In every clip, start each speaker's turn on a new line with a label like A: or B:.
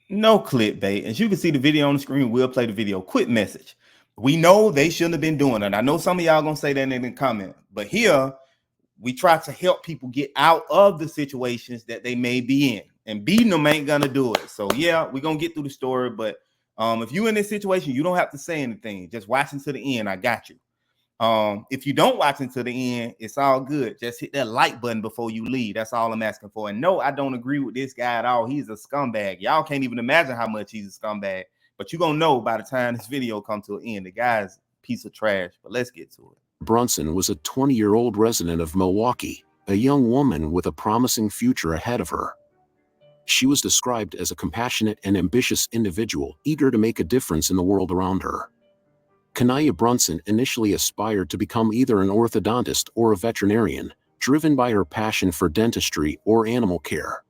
A: No clickbait. As you can see the video on the screen, we'll play the video. Quick message. We know they shouldn't have been doing it. I know some of y'all gonna say that in the comment, but here we try to help people get out of the situations that they may be in, and beating them ain't gonna do it. So yeah, we're gonna get through the story, but if you're in this situation, you don't have to say anything. Just watch until the end. I got you. If you don't watch until the end, it's all good. Just hit that like button before you leave. That's all I'm asking for. And no, I don't agree with this guy at all. He's a scumbag. Y'all can't even imagine how much he's a scumbag. But you're gonna know by the time this video comes to an end. The guy's a piece of trash. But let's get to it.
B: Bruson was a 20-year-old resident of Milwaukee, a young woman with a promising future ahead of her. She was described as a compassionate and ambitious individual, eager to make a difference in the world around her. Kania Bruson initially aspired to become either an orthodontist or a veterinarian, driven by her passion for dentistry or animal care.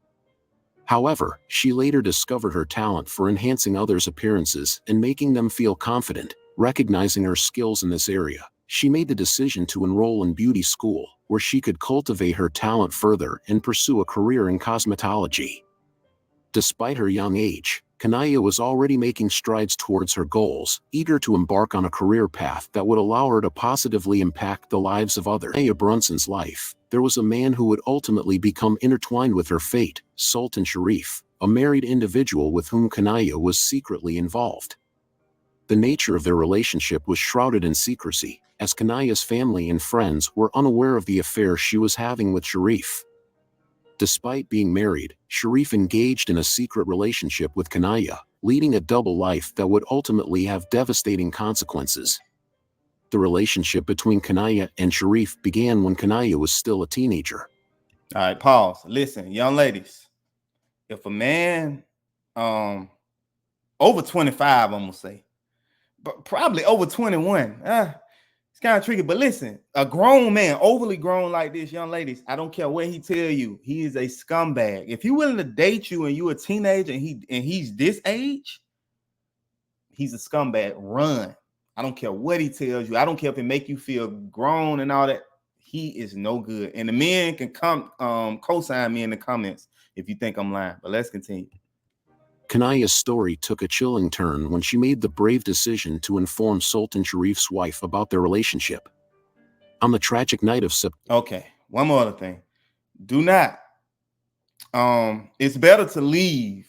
B: However, she later discovered her talent for enhancing others' appearances and making them feel confident. Recognizing her skills in this area, she made the decision to enroll in beauty school, where she could cultivate her talent further and pursue a career in cosmetology. Despite her young age, Kania was already making strides towards her goals, eager to embark on a career path that would allow her to positively impact the lives of others. In Kania Bruson's life, there was a man who would ultimately become intertwined with her fate, Sultan Sharif, a married individual with whom Kania was secretly involved. The nature of their relationship was shrouded in secrecy, as Kania's family and friends were unaware of the affair she was having with Sharif. Despite being married, Sharif engaged in a secret relationship with Kania, leading a double life that would ultimately have devastating consequences. The relationship between Kania and Sharif began when Kania was still a teenager.
A: All right, pause. Listen, young ladies, if a man over 25, I'm gonna say, but probably over 21, it's kind of tricky. But listen, a grown man, overly grown like this, young ladies, I don't care what he tell you, he is a scumbag. If he's willing to date you and you're a teenager and he's this age, he's a scumbag. Run. I don't care what he tells you. I don't care if it make you feel grown and all that. He is no good. And the men can come co-sign me in the comments if you think I'm lying. But let's continue.
B: Kania's story took a chilling turn when she made the brave decision to inform Sultan Sharif's wife about their relationship. On the tragic night of September.
A: Okay, one more other thing. Do not. It's better to leave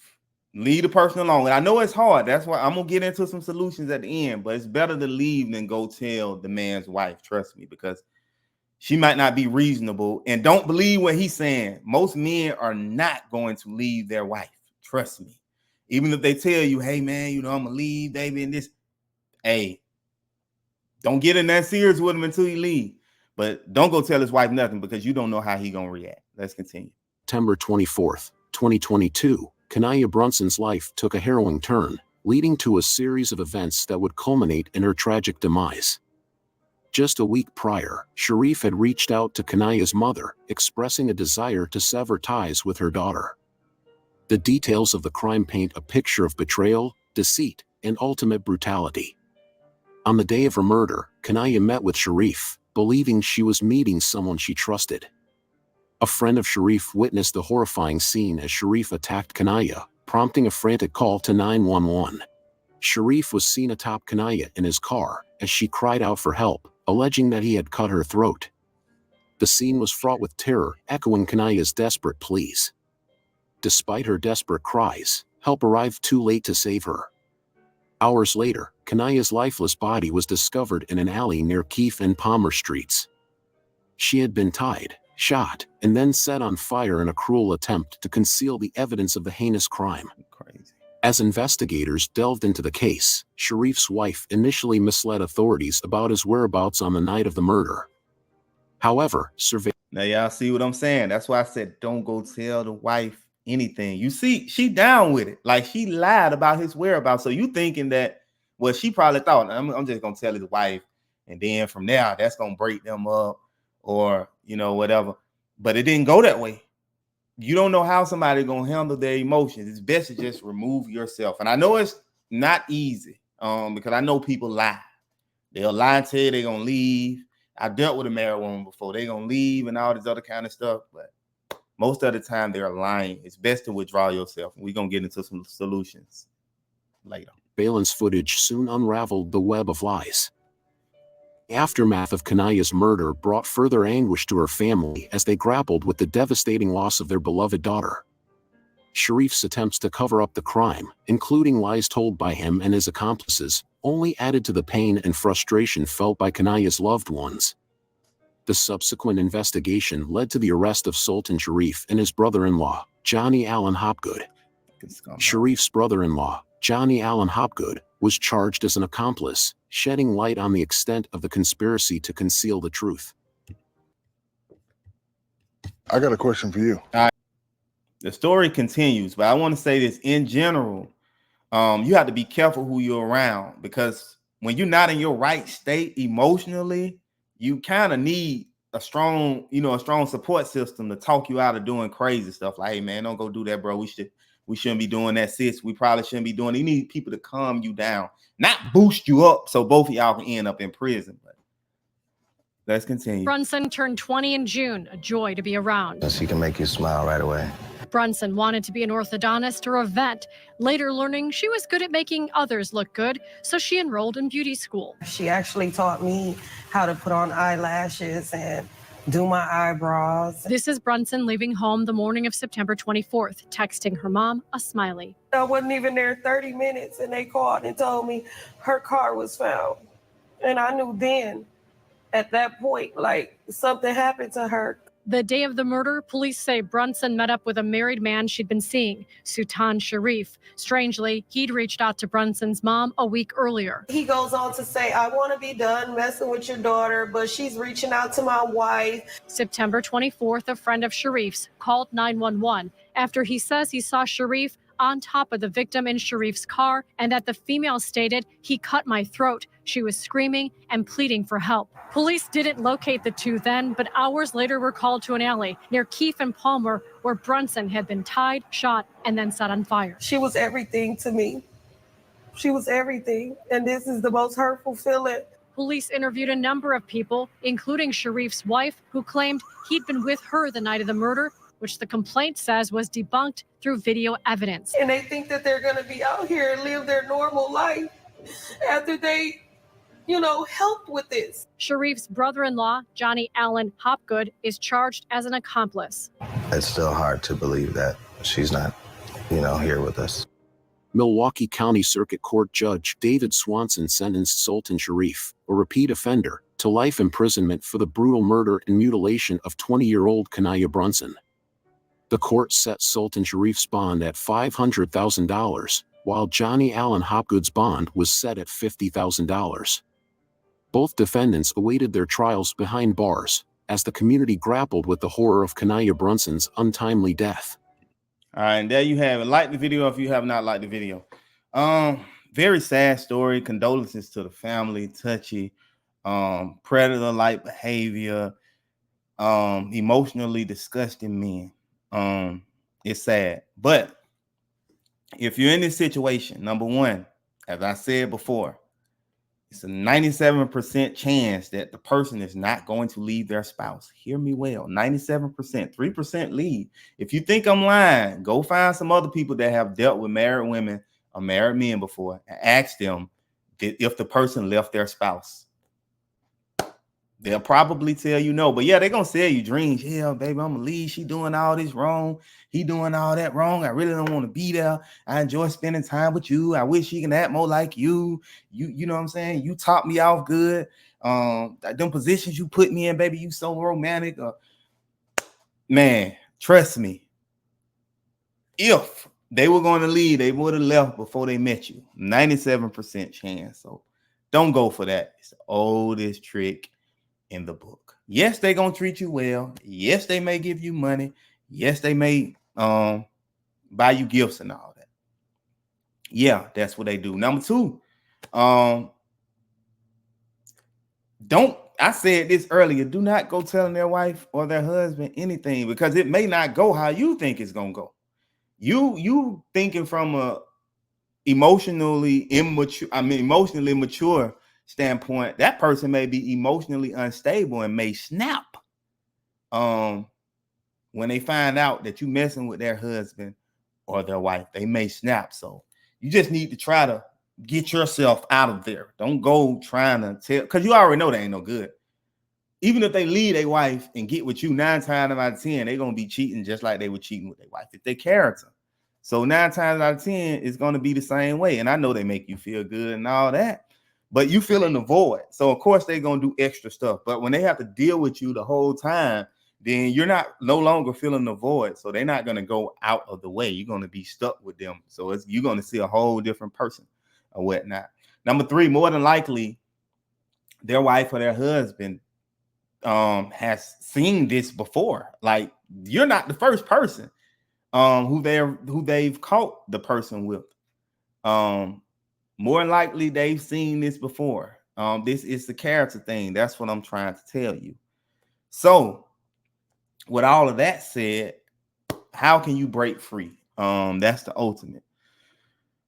A: the person alone. And I know it's hard. That's why I'm gonna get into some solutions at the end. But it's better to leave than go tell the man's wife. Trust me, because she might not be reasonable. And don't believe what he's saying. Most men are not going to leave their wife. Trust me. Even if they tell you, hey, man, I'm going to leave, baby, and this. Hey, don't get in that serious with him until you leave. But don't go tell his wife nothing because you don't know how he's going to react. Let's continue.
B: September 24th, 2022, Kania Bruson's life took a harrowing turn, leading to a series of events that would culminate in her tragic demise. Just a week prior, Sharif had reached out to Kania's mother, expressing a desire to sever ties with her daughter. The details of the crime paint a picture of betrayal, deceit, and ultimate brutality. On the day of her murder, Kania met with Sharif, believing she was meeting someone she trusted. A friend of Sharif witnessed the horrifying scene as Sharif attacked Kania, prompting a frantic call to 911. Sharif was seen atop Kania in his car as she cried out for help, alleging that he had cut her throat. The scene was fraught with terror, echoing Kania's desperate pleas. Despite her desperate cries, help arrived too late to save her. Hours later, Kania's lifeless body was discovered in an alley near Keefe and Palmer Streets. She had been tied, shot, and then set on fire in a cruel attempt to conceal the evidence of the heinous crime.
A: Crazy.
B: As investigators delved into the case, Sharif's wife initially misled authorities about his whereabouts on the night of the murder. However,
A: now y'all see what I'm saying? That's why I said don't go tell the wife anything. You see, she down with it. Like she lied about his whereabouts. So you thinking that, well, she probably thought, I'm just gonna tell his wife, and then from there, that's gonna break them up, or whatever. But it didn't go that way. You don't know how somebody's gonna handle their emotions. It's best to just remove yourself. And I know it's not easy, because I know people lie. They'll lie and tell you they're gonna leave. I dealt with a married woman before. They're gonna leave and all this other kind of stuff, but most of the time they're lying. It's best to withdraw yourself. We're going to get into some solutions later.
B: Surveillance footage soon unraveled the web of lies. The aftermath of Kania's murder brought further anguish to her family as they grappled with the devastating loss of their beloved daughter. Sharif's attempts to cover up the crime, including lies told by him and his accomplices, only added to the pain and frustration felt by Kania's loved ones. The subsequent investigation led to the arrest of Sultan Sharif and his brother-in-law, Johnny Allen Hopgood. Sharif's brother-in-law, Johnny Allen Hopgood, was charged as an accomplice, shedding light on the extent of the conspiracy to conceal the truth.
C: I got a question for you.
A: The story continues, but I want to say this in general. You have to be careful who you're around, because when you're not in your right state emotionally, you kind of need a strong support system to talk you out of doing crazy stuff. Like, hey man, don't go do that, bro. We shouldn't be doing that, sis. We probably shouldn't be doing it. You need people to calm you down, not boost you up so both of y'all can end up in prison. But let's continue.
D: Brunson turned 20 in June, a joy to be around.
E: She can make you smile right away.
D: Brunson wanted to be an orthodontist or a vet, later learning she was good at making others look good, so she enrolled in beauty school.
F: She actually taught me how to put on eyelashes and do my eyebrows.
D: This is Brunson leaving home the morning of September 24th, texting her mom a smiley.
F: I wasn't even there 30 minutes and they called and told me her car was found. And I knew then, at that point, like something happened to her.
D: The day of the murder, police say Brunson met up with a married man she'd been seeing, Sultan Sharif. Strangely, he'd reached out to Brunson's mom a week earlier.
F: He goes on to say, I want to be done messing with your daughter, but she's reaching out to my wife.
D: September 24th, a friend of Sharif's called 911 after he says he saw Sharif on top of the victim in Sharif's car and that the female stated, "He cut my throat." She was screaming and pleading for help. Police didn't locate the two then, but hours later were called to an alley near Keefe and Palmer where Brunson had been tied, shot, and then set on fire.
F: She was everything to me. She was everything. And this is the most hurtful feeling.
D: Police interviewed a number of people, including Sharif's wife, who claimed he'd been with her the night of the murder, which the complaint says was debunked through video evidence.
F: And they think that they're going to be out here and live their normal life after they, helped with this.
D: Sharif's brother-in-law, Johnny Allen Hopgood, is charged as an accomplice.
E: It's still hard to believe that she's not, here with us.
B: Milwaukee County Circuit Court Judge David Swanson sentenced Sultan Sharif, a repeat offender, to life imprisonment for the brutal murder and mutilation of 20-year-old Kania Bruson. The court set Sultan Sharif's bond at $500,000, while Johnny Allen Hopgood's bond was set at $50,000. Both defendants awaited their trials behind bars, as the community grappled with the horror of Kania Brunson's untimely death.
A: All right, and there you have it. Like the video if you have not liked the video. Very sad story. Condolences to the family. Touchy. Predator-like behavior. Emotionally disgusting men. It's sad. But if you're in this situation, number one, as I said before, it's a 97% chance that the person is not going to leave their spouse. Hear me well. 97%, 3% leave. If you think I'm lying, go find some other people that have dealt with married women or married men before and ask them if the person left their spouse. They'll probably tell you no, but yeah, they're gonna sell you dreams. Yeah, baby, I'm gonna leave. She doing all this wrong. He doing all that wrong. I really don't want to be there. I enjoy spending time with you. I wish he can act more like you. You know what I'm saying? You taught me off good. Them positions you put me in, baby, you so romantic. Man, trust me. If they were going to leave, they would have left before they met you. 97% chance. So don't go for that. It's the oldest trick in the book. Yes, they're gonna treat you well. Yes, they may give you money. Yes, they may buy you gifts and all that. Yeah, that's what they do. Number two, I said this earlier, do not go telling their wife or their husband anything, because it may not go how you think it's gonna go. You thinking from a emotionally mature standpoint, that person may be emotionally unstable and may snap when when they find out that you messing with their husband or their wife, they may snap. So you just need to try to get yourself out of there. Don't go trying to tell, because you already know they ain't no good. Even if they leave their wife and get with you 9 times out of 10, they're going to be cheating just like they were cheating with their wife. It's their character. So 9 times out of 10, it's going to be the same way. And I know they make you feel good and all that, but you feeling the void. So of course they're going to do extra stuff. But when they have to deal with you the whole time, then you're no longer feeling the void. So they're not going to go out of the way. You're going to be stuck with them. So you're going to see a whole different person or whatnot. Number 3, more than likely, their wife or their husband has seen this before. Like, you're not the first person who they've caught the person with. More than likely they've seen this before. This is the character thing. That's what I'm trying to tell you. So with all of that said, how can you break free? That's the ultimate.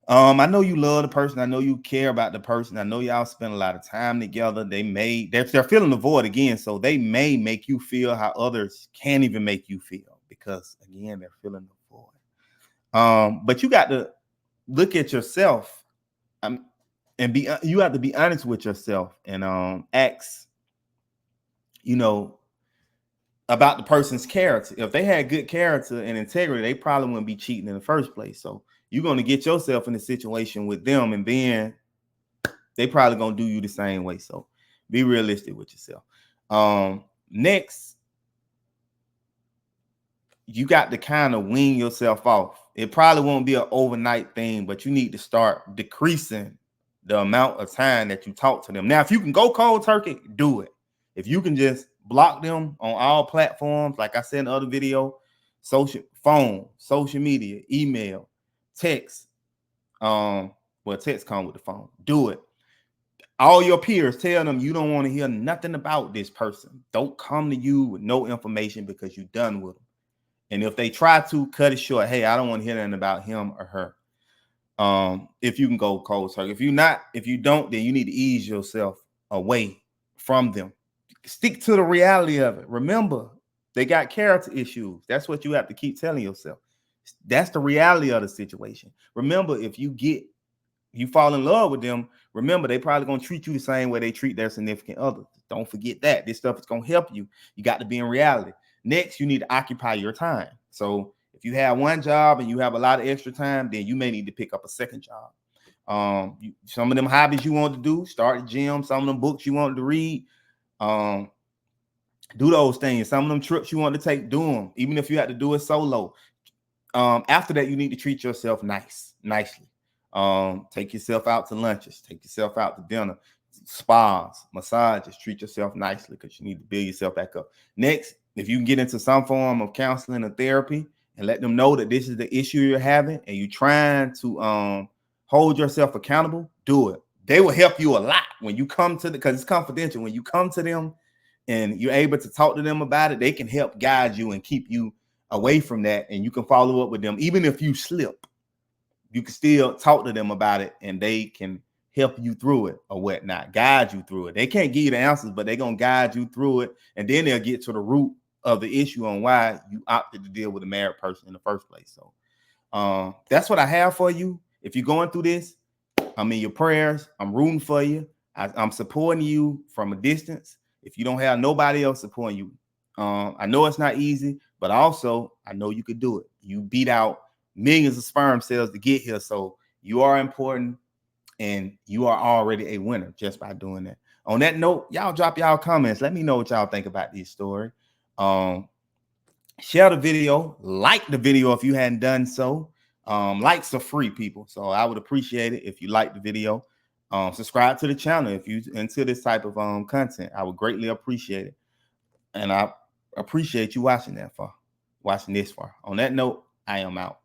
A: I know you love the person. I know you care about the person. I know y'all spend a lot of time together. They're feeling the void again. So they may make you feel how others can't even make you feel, because again, they're feeling the void. But you got to look at yourself, and you have to be honest with yourself and ask, about the person's character. If they had good character and integrity, they probably wouldn't be cheating in the first place. So you're going to get yourself in a situation with them, and then they probably going to do you the same way. So be realistic with yourself. Next, you got to kind of wean yourself off. It probably won't be an overnight thing, but you need to start decreasing the amount of time that you talk to them. Now, if you can go cold turkey, do it. If you can just block them on all platforms, like I said in the other video, social media, email, text. Text come with the phone. Do it. All your peers, tell them you don't want to hear nothing about this person. Don't come to you with no information because you're done with them. And if they try to, cut it short. Hey, I don't want to hear anything about him or her. If you can go cold turkey. If you don't, then you need to ease yourself away from them. Stick to the reality of it. Remember, they got character issues. That's what you have to keep telling yourself. That's the reality of the situation. Remember, if you fall in love with them, remember, they probably going to treat you the same way they treat their significant other. Don't forget that. This stuff is going to help you. You got to be in reality. Next, you need to occupy your time. So if you have one job and you have a lot of extra time, then you may need to pick up a second job. Some of them hobbies you want to do, start a gym. Some of them books you want to read, do those things. Some of them trips you want to take, do them, even if you have to do it solo. After that, you need to treat yourself nicely. Take yourself out to lunches, take yourself out to dinner, spas, massages. Treat yourself nicely, because you need to build yourself back up. Next, if you can get into some form of counseling or therapy and let them know that this is the issue you're having and you're trying to hold yourself accountable, do it. They will help you a lot when you come to because it's confidential. When you come to them and you're able to talk to them about it, they can help guide you and keep you away from that. And you can follow up with them. Even if you slip, you can still talk to them about it, and they can help you through it or whatnot, guide you through it. They can't give you the answers, but they're going to guide you through it. And then they'll get to the root of the issue on why you opted to deal with a married person in the first place. So that's what I have for you. If you're going through this, I'm in your prayers. I'm rooting for you. I'm supporting you from a distance. If you don't have nobody else supporting you, I know it's not easy, but also I know you could do it. You beat out millions of sperm cells to get here. So you are important, and you are already a winner just by doing that. On that note, y'all drop y'all comments. Let me know what y'all think about this story. Share the video, like the video if you hadn't done so. Likes are free, people, so I would appreciate it if you like the video. Subscribe to the channel if you into this type of content. I would greatly appreciate it, and I appreciate you watching this far. On that note, I am out.